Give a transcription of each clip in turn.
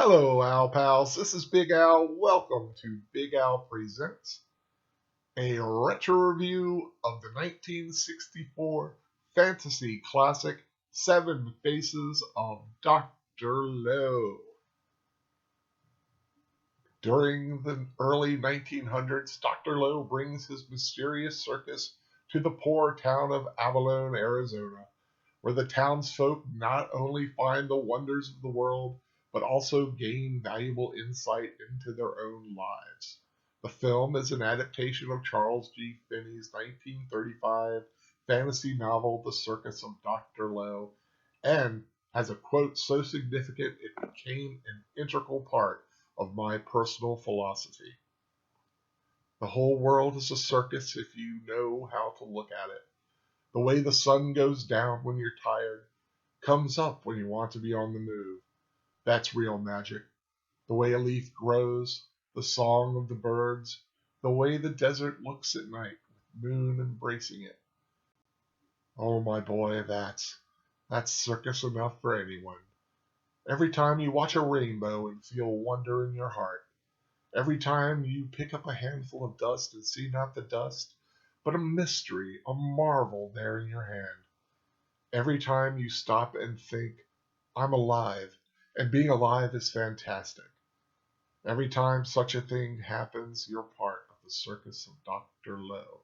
Hello, Al Pals. This is Big Al. Welcome to Big Al Presents, a retro review of the 1964 fantasy classic Seven Faces of Dr. Lowe. During the early 1900s, Dr. Lowe brings his mysterious circus to the poor town of Avalon, Arizona, where the townsfolk not only find the wonders of the world, but also gain valuable insight into their own lives. The film is an adaptation of Charles G. Finney's 1935 fantasy novel, The Circus of Dr. Lowe, and has a quote so significant it became an integral part of my personal philosophy. The whole world is a circus if you know how to look at it. The way the sun goes down when you're tired, comes up when you want to be on the move. That's real magic. The way a leaf grows, the song of the birds, the way the desert looks at night with moon embracing it. Oh my boy, that's circus enough for anyone. Every time you watch a rainbow and feel wonder in your heart, every time you pick up a handful of dust and see not the dust, but a mystery, a marvel there in your hand. Every time you stop and think, I'm alive, and being alive is fantastic. Every time such a thing happens, you're part of the circus of Dr. Lowe.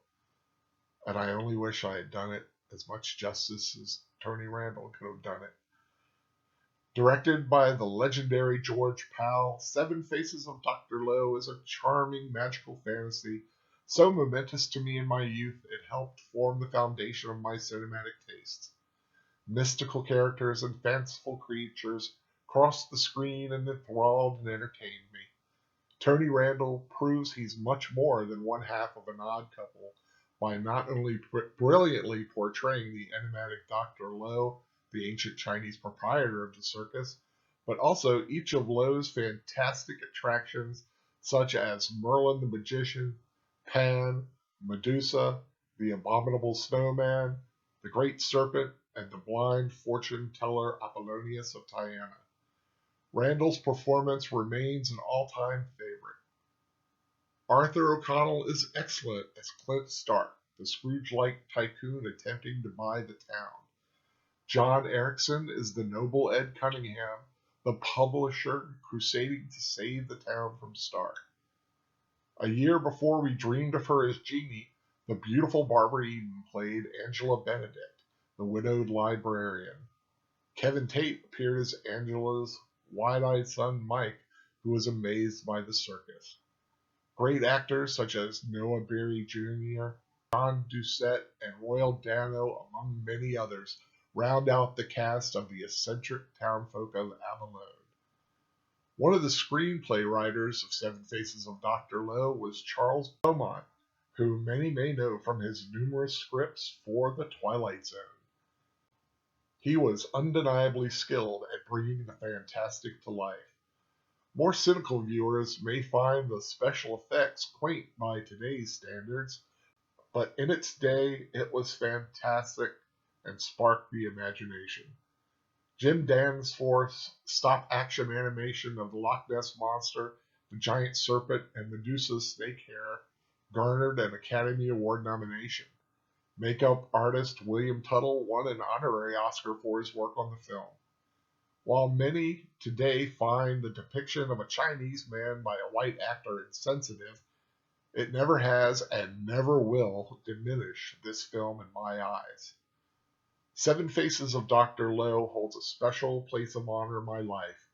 And I only wish I had done it as much justice as Tony Randall could have done it. Directed by the legendary George Pal, Seven Faces of Dr. Lowe is a charming magical fantasy so momentous to me in my youth it helped form the foundation of my cinematic tastes. Mystical characters and fanciful creatures crossed the screen and enthralled and entertained me. Tony Randall proves he's much more than one half of an odd couple by not only brilliantly portraying the enigmatic Dr. Lowe, the ancient Chinese proprietor of the circus, but also each of Lowe's fantastic attractions such as Merlin the Magician, Pan, Medusa, the Abominable Snowman, the Great Serpent, and the blind fortune teller Apollonius of Tyana. Randall's performance remains an all-time favorite. Arthur O'Connell is excellent as Clint Stark, the Scrooge-like tycoon attempting to buy the town. John Erickson is the noble Ed Cunningham, the publisher crusading to save the town from Stark. A year before we dreamed of her as Jeannie, the beautiful Barbara Eden played Angela Benedict, the widowed librarian. Kevin Tate appeared as Angela's wide-eyed son Mike, who was amazed by the circus. Great actors such as Noah Beery Jr., John Doucette, and Royal Dano, among many others, round out the cast of the eccentric townfolk of Avalon. One of the screenplay writers of Seven Faces of Dr. Lowe was Charles Beaumont, who many may know from his numerous scripts for The Twilight Zone. He was undeniably skilled at bringing the fantastic to life. More cynical viewers may find the special effects quaint by today's standards, but in its day it was fantastic and sparked the imagination. Jim Danforth's stop-action animation of the Loch Ness Monster, the Giant Serpent, and Medusa's snake hair garnered an Academy Award nomination. Makeup artist William Tuttle won an honorary Oscar for his work on the film. While many today find the depiction of a Chinese man by a white actor insensitive, it never has and never will diminish this film in my eyes. Seven Faces of Dr. Lowe holds a special place of honor in my life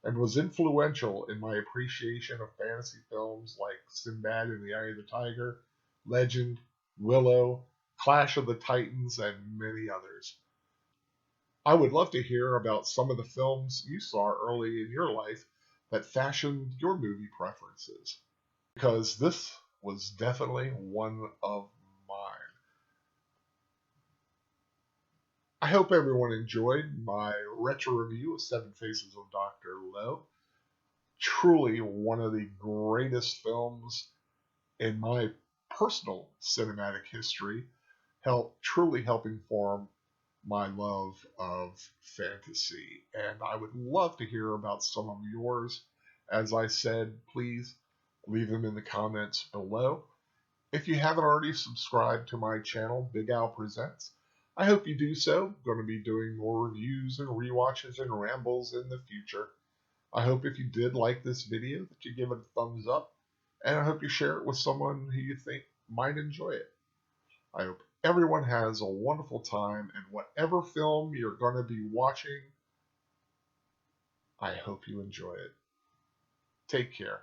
and was influential in my appreciation of fantasy films like Sinbad and the Eye of the Tiger, Legend, Willow, Clash of the Titans, and many others. I would love to hear about some of the films you saw early in your life that fashioned your movie preferences, because this was definitely one of mine. I hope everyone enjoyed my retro review of Seven Faces of Dr. Lowe. Truly one of the greatest films in my personal cinematic history, truly helping form my love of fantasy, and I would love to hear about some of yours. As I said, please leave them in the comments below. If you haven't already subscribed to my channel, Big Al Presents, I hope you do so. I'm going to be doing more reviews and rewatches and rambles in the future. I hope if you did like this video that you give it a thumbs up, and I hope you share it with someone who you think might enjoy it. I hope everyone has a wonderful time, and whatever film you're going to be watching, I hope you enjoy it. Take care.